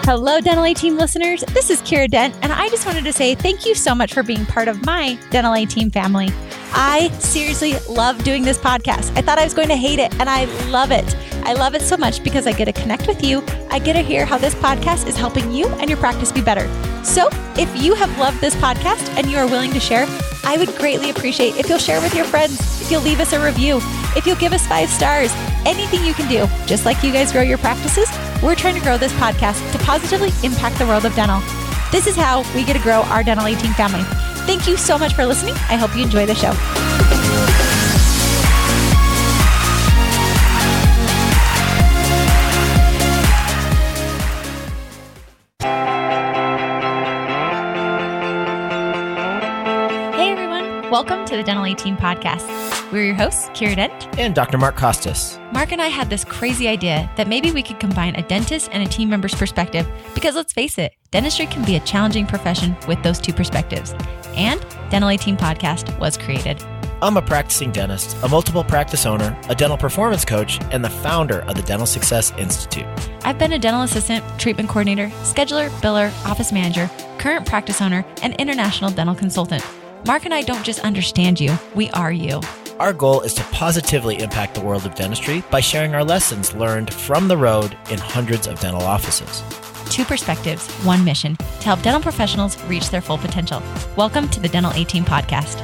Hello, Dental A Team listeners. This is Kiera Dent, and I just wanted to say thank you so much for being part of my Dental A Team family. I seriously love doing this podcast. I thought I was going to hate it, and I love it. I love it so much because I get to connect with you. I get to hear how this podcast is helping you and your practice be better. So if you have loved this podcast and you are willing to share, I would greatly appreciate if you'll share with your friends, if you'll leave us a review, if you'll give us 5 stars, anything you can do. Just like you guys grow your practices, we're trying to grow this podcast to positively impact the world of dental. This is how we get to grow our Dental A Team family. Thank you so much for listening. I hope you enjoy the show. Hey everyone, welcome to the Dental A Team podcast. We're your hosts, Kiera Dent and Dr. Mark Costas. Mark and I had this crazy idea that maybe we could combine a dentist and a team member's perspective because let's face it, dentistry can be a challenging profession with those two perspectives. And Dental A Team podcast was created. I'm a practicing dentist, a multiple practice owner, a dental performance coach, and the founder of the Dental Success Institute. I've been a dental assistant, treatment coordinator, scheduler, biller, office manager, current practice owner, and international dental consultant. Mark and I don't just understand you, we are you. Our goal is to positively impact the world of dentistry by sharing our lessons learned from the road in hundreds of dental offices. 2 perspectives, 1 mission, to help dental professionals reach their full potential. Welcome to the Dental A Team podcast.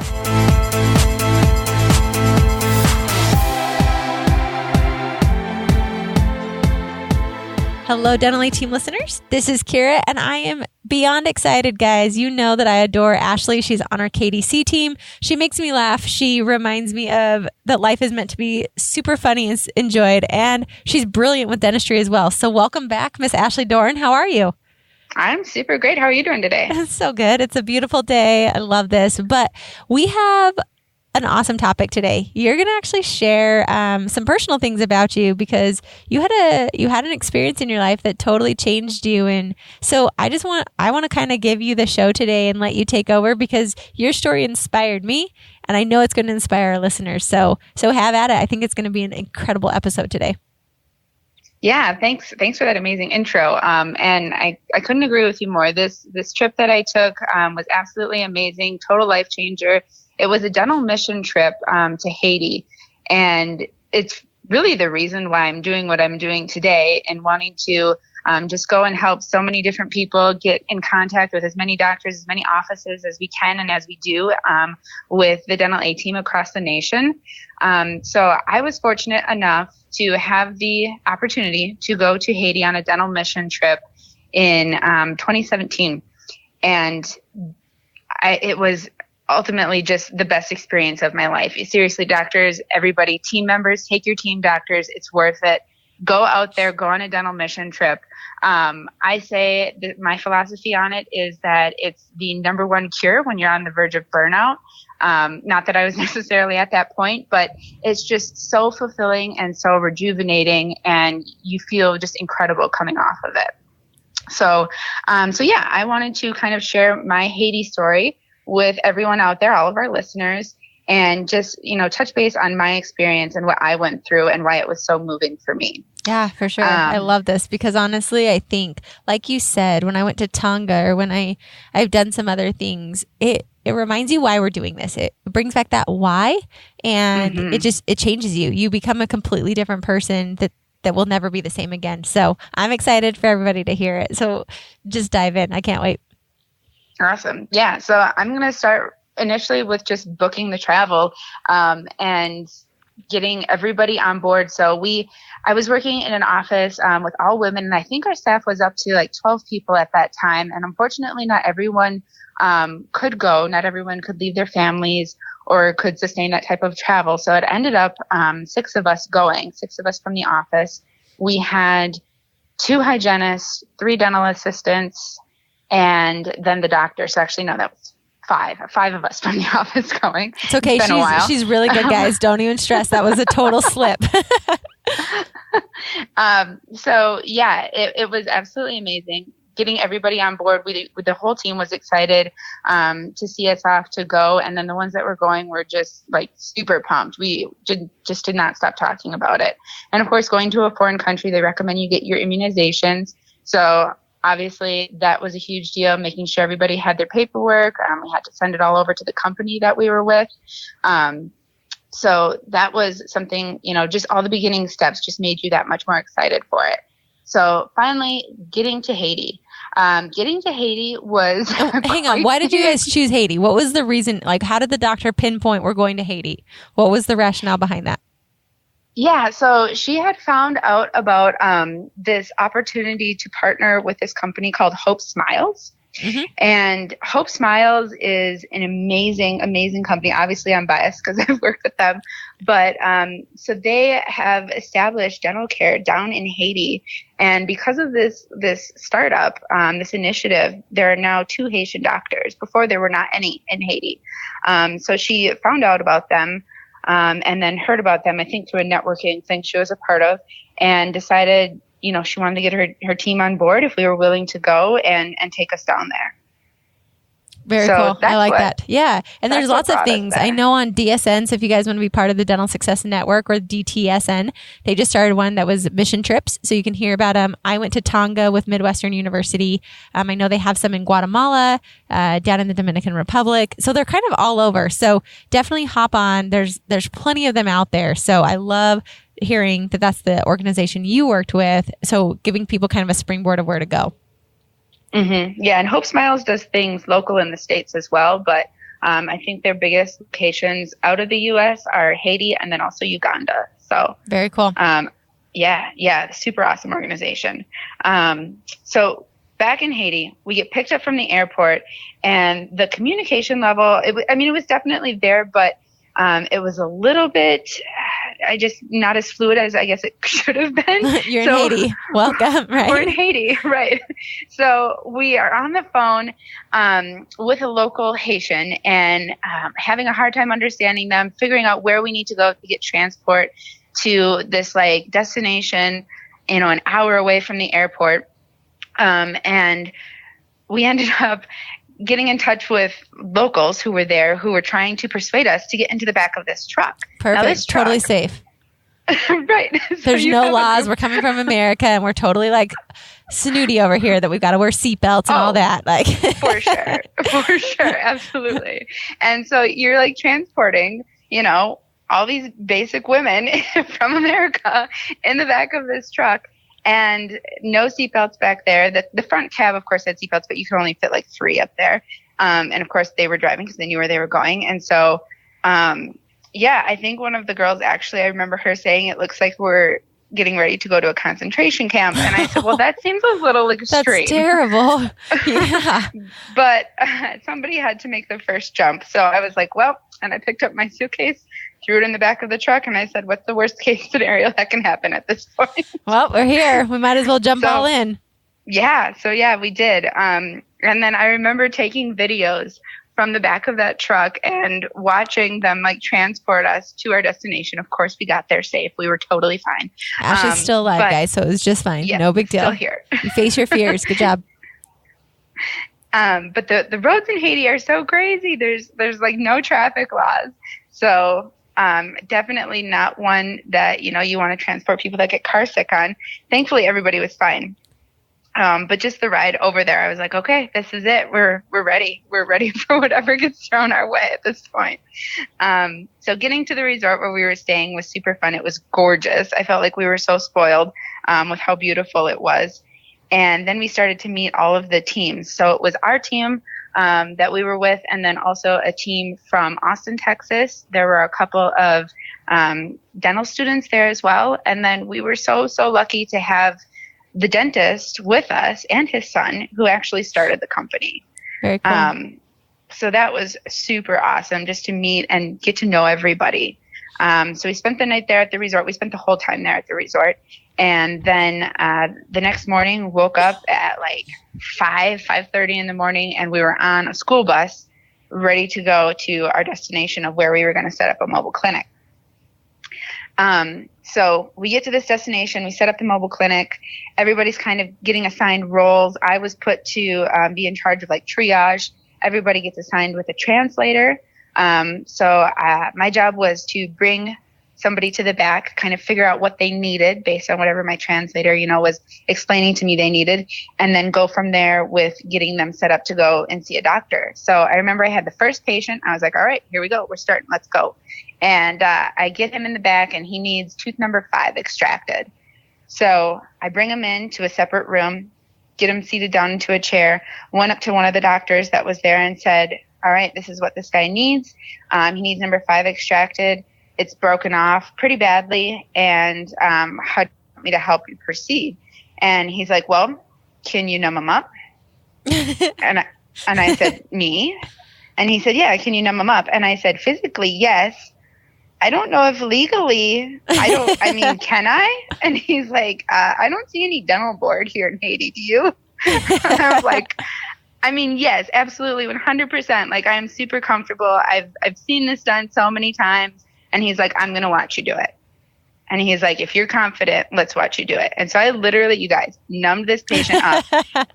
Hello, Dental A Team listeners. This is Kiera, and I am beyond excited, guys. You know that I adore Ashley. She's on our KDC team. She makes me laugh. She reminds me of that life is meant to be super funny and enjoyed, and she's brilliant with dentistry as well. So welcome back, Miss Ashley Dorn. How are you? I'm super great. How are you doing today? It's so good. It's a beautiful day. I love this. But we have an awesome topic today. You're going to actually share some personal things about you because you had an experience in your life that totally changed you. And so I want to kind of give you the show today and let you take over because your story inspired me, and I know it's going to inspire our listeners. So have at it. I think it's going to be an incredible episode today. Yeah, thanks for that amazing intro. And I couldn't agree with you more. This trip that I took was absolutely amazing, total life changer. It was a dental mission trip to Haiti, and it's really the reason why I'm doing what I'm doing today and wanting to just go and help so many different people get in contact with as many doctors, as many offices as we can and as we do with the Dental A Team across the nation. So I was fortunate enough to have the opportunity to go to Haiti on a dental mission trip in 2017, and it was ultimately just the best experience of my life. Seriously, doctors, everybody, team members, take your team doctors. It's worth it. Go out there, go on a dental mission trip. I say that my philosophy on it is that it's the number one cure when you're on the verge of burnout. Not that I was necessarily at that point, but it's just so fulfilling and so rejuvenating, and you feel just incredible coming off of it. So yeah, I wanted to kind of share my Haiti story with everyone out there, all of our listeners, and just, touch base on my experience and what I went through and why it was so moving for me. Yeah, for sure. I love this because honestly, I think, like you said, when I went to Tonga or when I've done some other things, it reminds you why we're doing this. It brings back that why, and it changes you. You become a completely different person that will never be the same again. So I'm excited for everybody to hear it. So just dive in. I can't wait. Awesome. Yeah. So I'm going to start initially with just booking the travel and getting everybody on board. So I was working in an office with all women, and I think our staff was up to like 12 people at that time. And unfortunately, not everyone could go. Not everyone could leave their families or could sustain that type of travel. So it ended up 6 of us going, 6 of us from the office. We had 2 hygienists, 3 dental assistants, and then the doctor. So actually, no, that was 5 of us from the office going. It's okay. She's really good, guys. Don't even stress. That was a total slip. So yeah, it was absolutely amazing. Getting everybody on board. The whole team was excited to see us off to go. And then the ones that were going were just like super pumped. We just did not stop talking about it. And of course, going to a foreign country, they recommend you get your immunizations. So Obviously, that was a huge deal, making sure everybody had their paperwork. We had to send it all over to the company that we were with. So that was something, just all the beginning steps just made you that much more excited for it. So finally, getting to Haiti. Was... hang on. Why did you guys choose Haiti? What was the reason? Like, how did the doctor pinpoint we're going to Haiti? What was the rationale behind that? Yeah, so she had found out about this opportunity to partner with this company called Hope Smiles. Mm-hmm. And Hope Smiles is an amazing, amazing company. Obviously, I'm biased because I've worked with them. But so they have established dental care down in Haiti. And because of this startup, this initiative, there are now 2 Haitian doctors. Before, there were not any in Haiti. So she found out about them. And then heard about them, I think, through a networking thing she was a part of, and decided, she wanted to get her team on board if we were willing to go and take us down there. Very cool. I like that. Yeah. And there's lots of things. I know on DSN, so if you guys want to be part of the Dental Success Network or DTSN, they just started one that was mission trips. So you can hear about them. I went to Tonga with Midwestern University. I know they have some in Guatemala, down in the Dominican Republic. So they're kind of all over. So definitely hop on. There's plenty of them out there. So I love hearing that that's the organization you worked with. So giving people kind of a springboard of where to go. Mm-hmm. Yeah, and Hope Smiles does things local in the States as well, but I think their biggest locations out of the U.S. are Haiti and then also Uganda. So very cool. Yeah, super awesome organization. So back in Haiti, we get picked up from the airport, and the communication level, it was definitely there, but it was a little bit, not as fluid as I guess it should have been. You're in Haiti. Welcome, right? We're in Haiti, right. So we are on the phone with a local Haitian and having a hard time understanding them, figuring out where we need to go to get transport to this destination, an hour away from the airport. And we ended up getting in touch with locals who were there, who were trying to persuade us to get into the back of this truck. Perfect. Now, totally safe. Right. There's no laws. We're coming from America, and we're totally snooty over here that we've got to wear seatbelts and all that. For sure. Absolutely. And so you're transporting, all these basic women from America in the back of this truck. And no seatbelts back there. The front cab, of course, had seatbelts, but you could only fit 3 up there. And of course, they were driving because they knew where they were going. And so, I think one of the girls, actually, I remember her saying, it looks like we're getting ready to go to a concentration camp. And I said, well, that seems a little extreme. That's terrible. Yeah. But somebody had to make the first jump. So I was like, well, and I picked up my suitcase, threw it in the back of the truck, and I said, what's the worst case scenario that can happen at this point? Well, we're here. We might as well jump all in. Yeah. So yeah, we did. And then I remember taking videos from the back of that truck and watching them transport us to our destination. Of course, we got there safe. We were totally fine. Ashley's still alive, guys, so it was just fine. Yeah, no big deal. Still here. You face your fears. Good job. But the roads in Haiti are so crazy. There's no traffic laws. So definitely not one that, you want to transport people that get car sick on. Thankfully, everybody was fine. But just the ride over there, I was like, okay, this is it. We're ready. We're ready for whatever gets thrown our way at this point. So getting to the resort where we were staying was super fun. It was gorgeous. I felt like we were so spoiled with how beautiful it was. And then we started to meet all of the teams. So it was our team that we were with, and then also a team from Austin, Texas. There were a couple of dental students there as well. And then we were so lucky to have the dentist with us and his son, who actually started the company. Very cool. So that was super awesome, just to meet and get to know everybody. So we spent the night there at the resort. We spent the whole time there at the resort. And then the next morning, woke up at 5:30 in the morning, and we were on a school bus ready to go to our destination of where we were going to set up a mobile clinic. So we get to this destination, we set up the mobile clinic. Everybody's kind of getting assigned roles. I was put to be in charge of triage. Everybody gets assigned with a translator. So my job was to bring somebody to the back, kind of figure out what they needed based on whatever my translator, was explaining to me they needed, and then go from there with getting them set up to go and see a doctor. So I remember I had the first patient. I was like, all right, here we go. We're starting. Let's go. And I get him in the back, and he needs tooth number 5 extracted. So I bring him into a separate room, get him seated down into a chair, went up to one of the doctors that was there and said, all right, this is what this guy needs. He needs number 5 extracted. It's broken off pretty badly. And how do you want me to help you proceed? And he's like, well, can you numb him up? and I said, me? And he said, yeah, can you numb him up? And I said, physically, yes. I don't know if legally, can I? And he's like, I don't see any dental board here in Haiti. Do you? And I was like, yes, absolutely. 100%. Like, I am super comfortable. I've seen this done so many times. And he's like, I'm going to watch you do it. And he's like, if you're confident, let's watch you do it. And so I literally, you guys, numbed this patient up.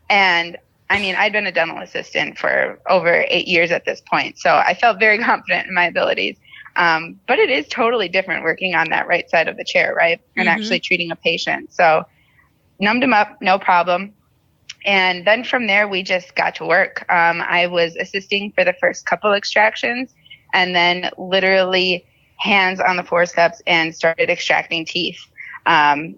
And I'd been a dental assistant for over 8 years at this point. So I felt very confident in my abilities. But it is totally different working on that right side of the chair, right? And actually treating a patient. So numbed him up, no problem. And then from there, we just got to work. I was assisting for the first couple extractions, and then literally hands on the forceps and started extracting teeth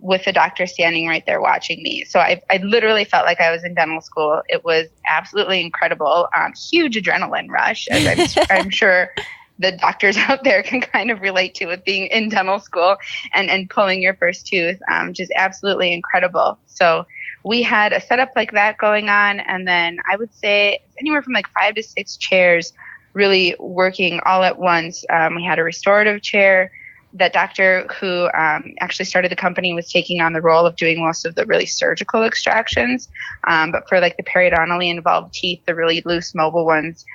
with the doctor standing right there watching me. So I literally felt like I was in dental school. It was absolutely incredible. Huge adrenaline rush, as I'm sure the doctors out there can kind of relate to, with being in dental school and pulling your first tooth. Just absolutely incredible. So we had a setup like that going on. And then I would say anywhere from like 5 to 6 chairs really working all at once. We had a restorative chair. That doctor who actually started the company was taking on the role of doing most of the really surgical extractions. But for like the periodontally involved teeth, the really loose mobile ones,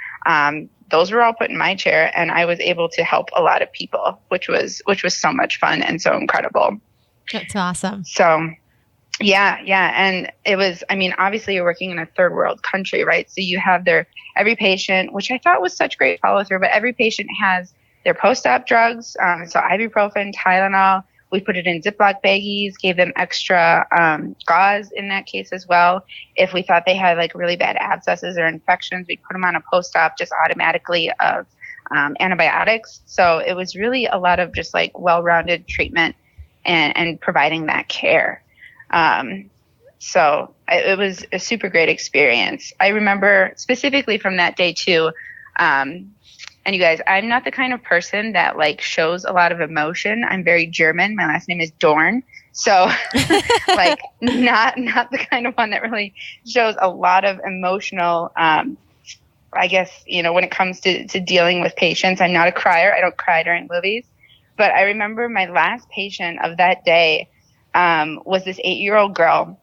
those were all put in my chair, and I was able to help a lot of people, which was so much fun and so incredible. That's awesome. So yeah. And it was, obviously you're working in a third world country, right? So you have every patient, which I thought was such great follow through, but every patient has their post-op drugs. So ibuprofen, Tylenol. We put it in Ziploc baggies, gave them extra gauze in that case as well. If we thought they had like really bad abscesses or infections, we'd put them on a post-op just automatically of antibiotics. So it was really a lot of just like well-rounded treatment and providing that care. So it was a super great experience. I remember specifically from that day too, and you guys, I'm not the kind of person that like shows a lot of emotion. I'm very German. My last name is Dorn. So like not the kind of one that really shows a lot of emotional, I guess, when it comes to dealing with patients. I'm not a crier. I don't cry during movies. But I remember my last patient of that day was this 8-year-old girl.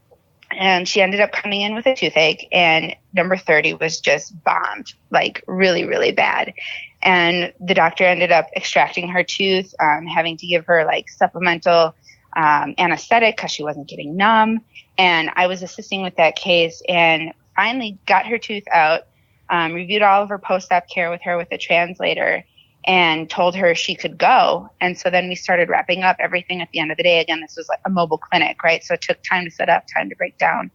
And she ended up coming in with a toothache, and number 30 was just bombed, like really, really bad. And the doctor ended up extracting her tooth, having to give her like supplemental anesthetic because she wasn't getting numb. And I was assisting with that case and finally got her tooth out, reviewed all of her post-op care with her with a translator, and told her she could go. And so then we started wrapping up everything at the end of the day. Again, this was like a mobile clinic, right? So it took time to set up, time to break down.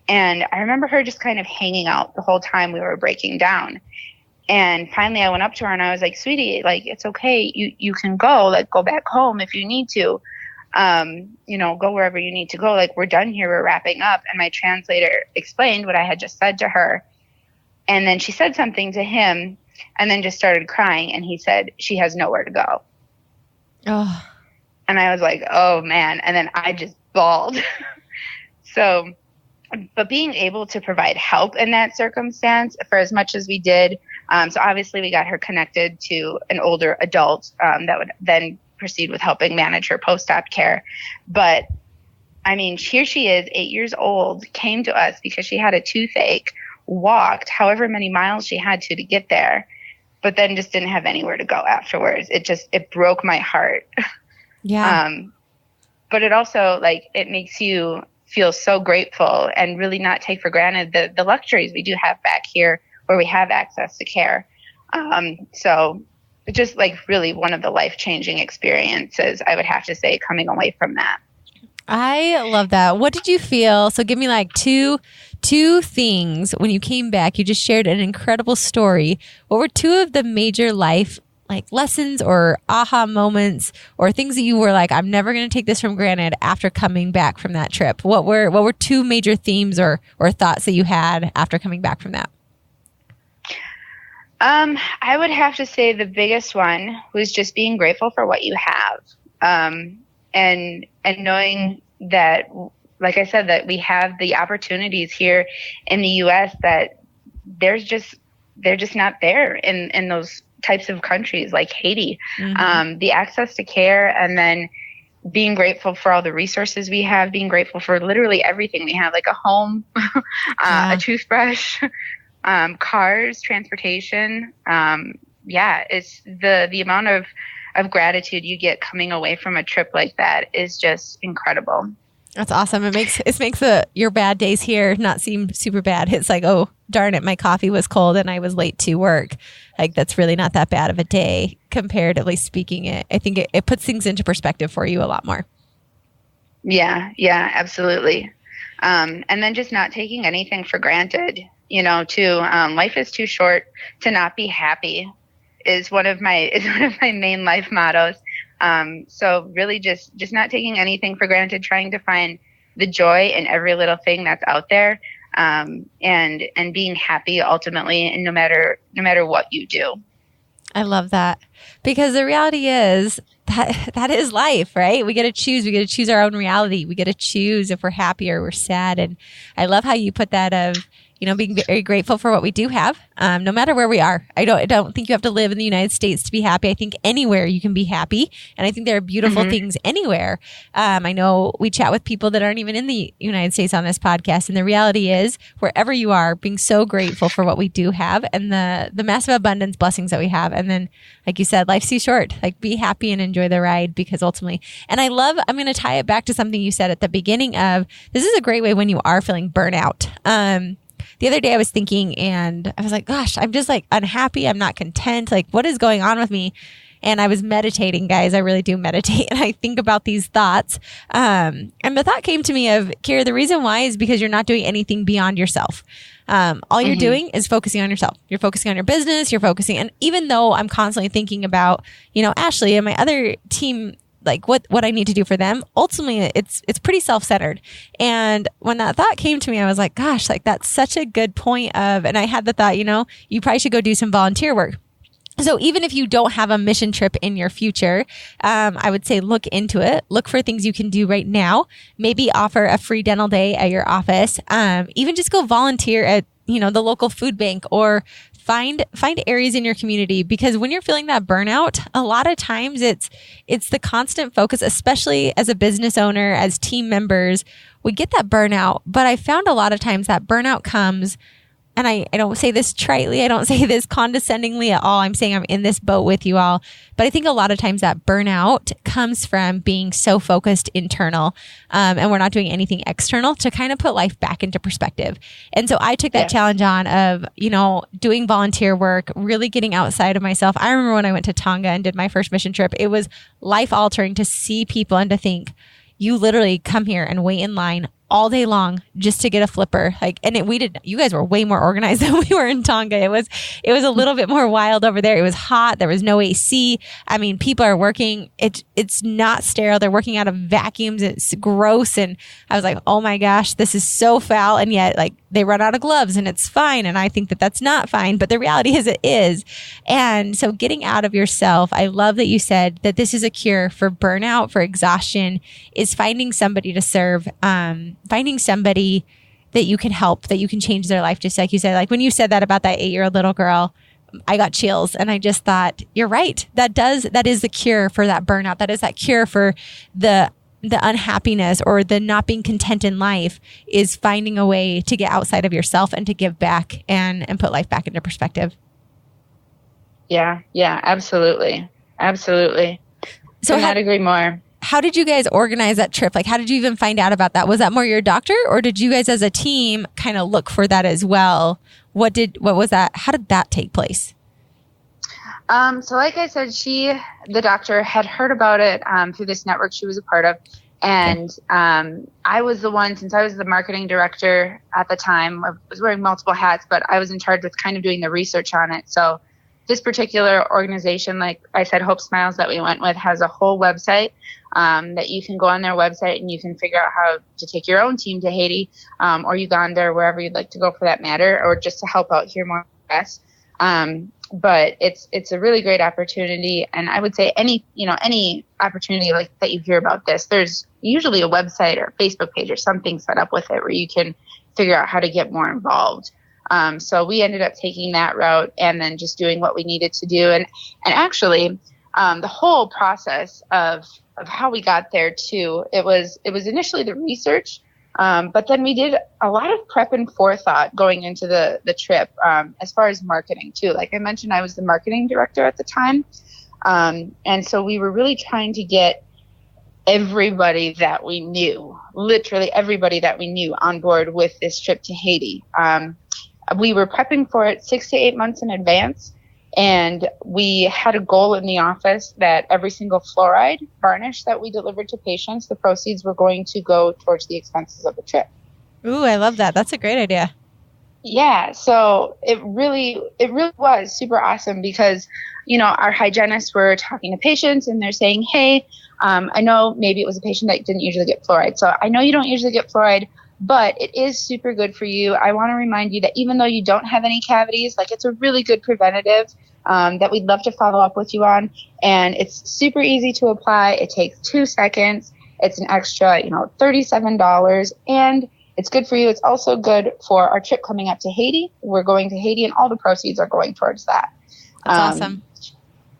And I remember her just kind of hanging out the whole time we were breaking down. And finally I went up to her and I was like, sweetie, like, it's okay. You can go, like, go back home if you need to, go wherever you need to go. Like, we're done here. We're wrapping up. And my translator explained what I had just said to her. And then she said something to him, and then just started crying. And he said, she has nowhere to go. Oh. And I was like, oh, man. And then I just bawled. So, but being able to provide help in that circumstance for as much as we did. So obviously we got her connected to an older adult that would then proceed with helping manage her post-op care. But here she is, 8 years old, came to us because she had a toothache, walked however many miles she had to get there, but then just didn't have anywhere to go afterwards. It broke my heart. Yeah. But it also, like, it makes you feel so grateful and really not take for granted the luxuries we do have back here where we have access to care. So just like really one of the life-changing experiences, I would have to say, coming away from that. I love that. What did you feel? So give me like two things when you came back. You just shared an incredible story. What were two of the major life like lessons or aha moments or things that you were like, I'm never going to take this for granted after coming back from that trip? What were two major themes or thoughts that you had after coming back from that? I would have to say the biggest one was just being grateful for what you have. And knowing that, like I said, that we have the opportunities here in the U.S. that they're just not there in those types of countries like Haiti. Mm-hmm. The access to care, and then being grateful for all the resources we have, being grateful for literally everything we have, like a home, a toothbrush, cars, transportation. It's the amount of gratitude you get coming away from a trip like that is just incredible. That's awesome. It makes your bad days here not seem super bad. It's like, oh, darn it, my coffee was cold and I was late to work. Like, that's really not that bad of a day, comparatively speaking. I think it puts things into perspective for you a lot more. Yeah, absolutely. And then just not taking anything for granted, life is too short to not be happy is one of my main life mottos. So really just not taking anything for granted, trying to find the joy in every little thing that's out there, and being happy ultimately, and no matter what you do. I love that, because the reality is that is life, right? We get to choose. We get to choose our own reality. We get to choose if we're happy or we're sad. And I love how you put that of, being very grateful for what we do have, no matter where we are. I don't think you have to live in the United States to be happy. I think anywhere you can be happy. And I think there are beautiful things anywhere. I know we chat with people that aren't even in the United States on this podcast. And the reality is, wherever you are, being so grateful for what we do have and the massive abundance blessings that we have. And then, like you said, life's too short. Like, be happy and enjoy the ride, because ultimately, and I'm going to tie it back to something you said at the beginning of, this is a great way when you are feeling burnout. The other day I was thinking, and I was like, gosh, I'm just like unhappy. I'm not content. Like, what is going on with me? And I was meditating, guys. I really do meditate. And I think about these thoughts. And the thought came to me of, Kiera, the reason why is because you're not doing anything beyond yourself. All you're doing is focusing on yourself. You're focusing on your business. You're focusing. And even though I'm constantly thinking about, Ashley and my other team, like what I need to do for them, ultimately it's pretty self-centered. And when that thought came to me, I was like, gosh, like that's such a good point of, and I had the thought, you probably should go do some volunteer work. So even if you don't have a mission trip in your future, I would say look into it. Look for things you can do right now. Maybe offer a free dental day at your office. Even just go volunteer at, the local food bank, or find areas in your community, because when you're feeling that burnout, a lot of times it's the constant focus, especially as a business owner, as team members, we get that burnout. But I found a lot of times that burnout comes, and I don't say this tritely, I don't say this condescendingly at all. I'm saying I'm in this boat with you all. But I think a lot of times that burnout comes from being so focused internal, and we're not doing anything external to kind of put life back into perspective. And so I took that challenge on of, doing volunteer work, really getting outside of myself. I remember when I went to Tonga and did my first mission trip, it was life altering to see people and to think, you literally come here and wait in line all day long just to get a flipper. You guys were way more organized than we were in Tonga. It was a little bit more wild over there. It was hot. There was no AC. I mean, people are working. It's not sterile. They're working out of vacuums. It's gross. And I was like, oh my gosh, this is so foul. And yet they run out of gloves and it's fine. And I think that that's not fine, but the reality is it is. And so getting out of yourself, I love that you said that this is a cure for burnout, for exhaustion, is finding somebody to serve, finding somebody that you can help, that you can change their life. Just like you said, like when you said that about that 8-year-old little girl, I got chills, and I just thought, you're right. That is the cure for that burnout. That is that cure for the unhappiness or the not being content in life, is finding a way to get outside of yourself and to give back and put life back into perspective. Yeah, absolutely. So I'd agree more. How did you guys organize that trip? Like, how did you even find out about that? Was that more your doctor, or did you guys as a team kind of look for that as well? What was that? How did that take place? So like I said, the doctor had heard about it through this network she was a part of. And I was the one, since I was the marketing director at the time, I was wearing multiple hats, but I was in charge with kind of doing the research on it. So this particular organization, like I said, Hope Smiles that we went with, has a whole website that you can go on their website and you can figure out how to take your own team to Haiti or Uganda or wherever you'd like to go for that matter, or just to help out here more or less. But it's a really great opportunity. And I would say any opportunity like that you hear about this, there's usually a website or a Facebook page or something set up with it where you can figure out how to get more involved. So we ended up taking that route and then just doing what we needed to do. And actually, the whole process of how we got there too, it was initially the research, but then we did a lot of prep and forethought going into the trip, as far as marketing too. Like I mentioned, I was the marketing director at the time. And so we were really trying to get everybody that we knew, literally everybody that we knew on board with this trip to Haiti. We were prepping for it 6 to 8 months in advance, and we had a goal in the office that every single fluoride varnish that we delivered to patients, the proceeds were going to go towards the expenses of the trip. Ooh, I love that. That's a great idea. Yeah, so it really was super awesome because, our hygienists were talking to patients and they're saying, hey, I know maybe it was a patient that didn't usually get fluoride. So I know you don't usually get fluoride, but it is super good for you. I want to remind you that even though you don't have any cavities, like it's a really good preventative that we'd love to follow up with you on. And it's super easy to apply. It takes 2 seconds. It's an extra, $37, and it's good for you. It's also good for our trip coming up to Haiti. We're going to Haiti and all the proceeds are going towards that. That's awesome.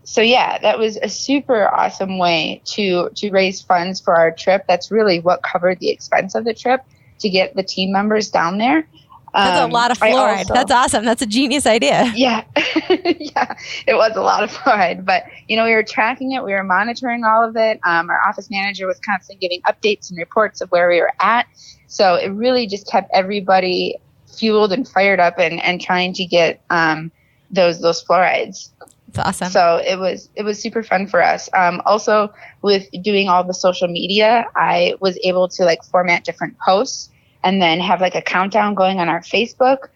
So yeah, that was a super awesome way to raise funds for our trip. That's really what covered the expense of the trip, to get the team members down there. That's a lot of fluoride. That's awesome. That's a genius idea. Yeah. Yeah, it was a lot of fluoride. But, we were tracking it. We were monitoring all of it. Our office manager was constantly giving updates and reports of where we were at. So it really just kept everybody fueled and fired up and trying to get those fluorides. That's awesome. So it was super fun for us. Also, with doing all the social media, I was able to format different posts and then have a countdown going on our Facebook.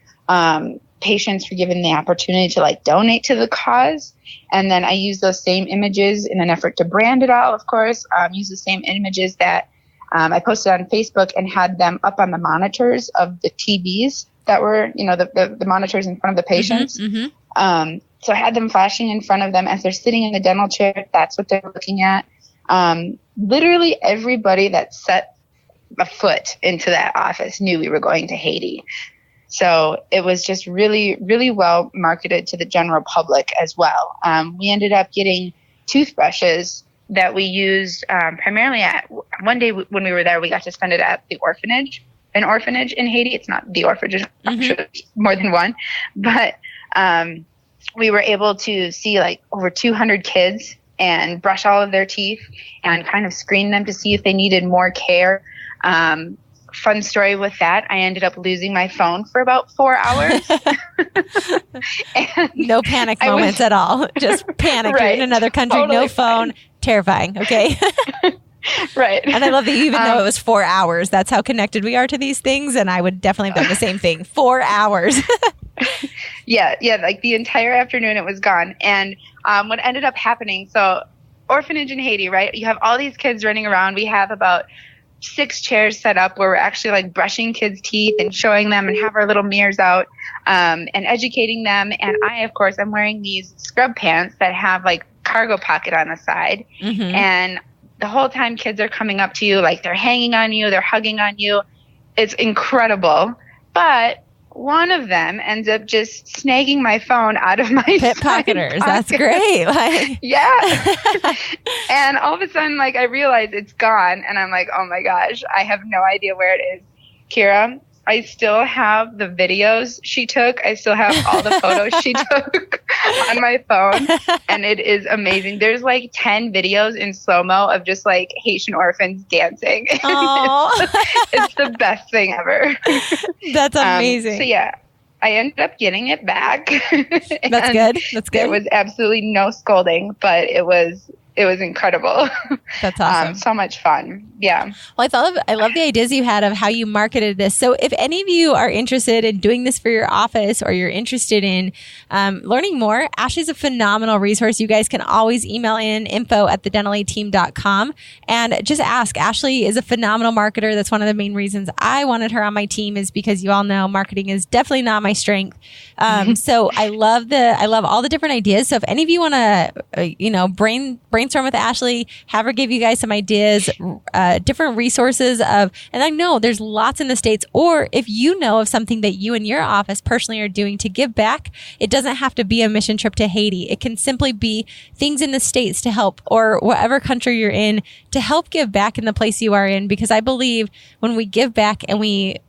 Patients were given the opportunity to donate to the cause. And then I use those same images in an effort to brand it all, of course. Use the same images that I posted on Facebook and had them up on the monitors of the TVs that were, the monitors in front of the patients. Mm-hmm. So I had them flashing in front of them as they're sitting in the dental chair. That's what they're looking at. Literally everybody that set a foot into that office knew we were going to Haiti. So it was just really, really well marketed to the general public as well. We ended up getting toothbrushes that we used primarily at one day when we were there. We got to spend it at the orphanage, an orphanage in Haiti. It's not the orphanage, I'm sure there's more than one, but we were able to see over 200 kids and brush all of their teeth and kind of screen them to see if they needed more care. Fun story with that, I ended up losing my phone for about 4 hours. No panic moments at all. Just panic. Right. You're in another country, totally no phone. Fine. Terrifying. Okay. Right. And I love that even though it was 4 hours, that's how connected we are to these things. And I would definitely have done the same thing. 4 hours. Yeah. The entire afternoon it was gone. And what ended up happening, so orphanage in Haiti, right? You have all these kids running around. We have about 6 chairs set up where we're actually brushing kids' teeth and showing them and have our little mirrors out and educating them. And I, of course, I'm wearing these scrub pants that have cargo pocket on the side. Mm-hmm. And the whole time kids are coming up to you, they're hanging on you, they're hugging on you. It's incredible. But one of them ends up just snagging my phone out of my pickpocketers. That's great. Yeah. And all of a sudden, I realize it's gone. And I'm like, oh my gosh, I have no idea where it is. Kiera, I still have the videos she took. I still have all the photos she took on my phone. And it is amazing. There's 10 videos in slow-mo of just Haitian orphans dancing. It's the best thing ever. That's amazing. So yeah, I ended up getting it back. That's good. That's good. There was absolutely no scolding, but it was incredible. That's awesome. So much fun. Yeah. Well, I love the ideas you had of how you marketed this. So if any of you are interested in doing this for your office, or you're interested in learning more, Ashley's a phenomenal resource. You guys can always email in info@thedentalateam.com and just ask. Ashley is a phenomenal marketer. That's one of the main reasons I wanted her on my team, is because you all know marketing is definitely not my strength. So I love all the different ideas. So if any of you want to, brainstorm with Ashley, have her give you guys some ideas, different resources and I know there's lots in the States, or if you know of something that you and your office personally are doing to give back, it doesn't have to be a mission trip to Haiti. It can simply be things in the States to help, or whatever country you're in, to help give back in the place you are in, because I believe when we give back and we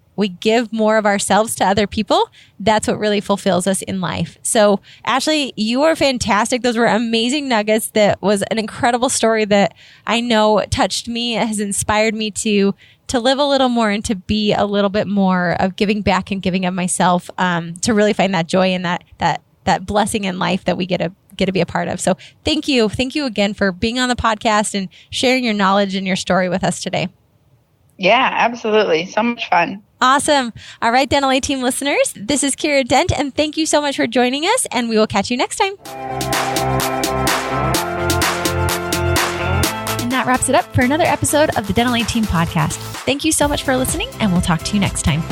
give more of ourselves to other people, that's what really fulfills us in life. So Ashley, you are fantastic. Those were amazing nuggets. That was an incredible story that I know touched me, has inspired me to live a little more and to be a little bit more of giving back and giving of myself, to really find that joy and that blessing in life that we get to be a part of. So thank you. Thank you again for being on the podcast and sharing your knowledge and your story with us today. Yeah, absolutely. So much fun. Awesome. All right, Dental A Team listeners, this is Kiera Dent, and thank you so much for joining us, and we will catch you next time. And that wraps it up for another episode of the Dental A Team podcast. Thank you so much for listening, and we'll talk to you next time.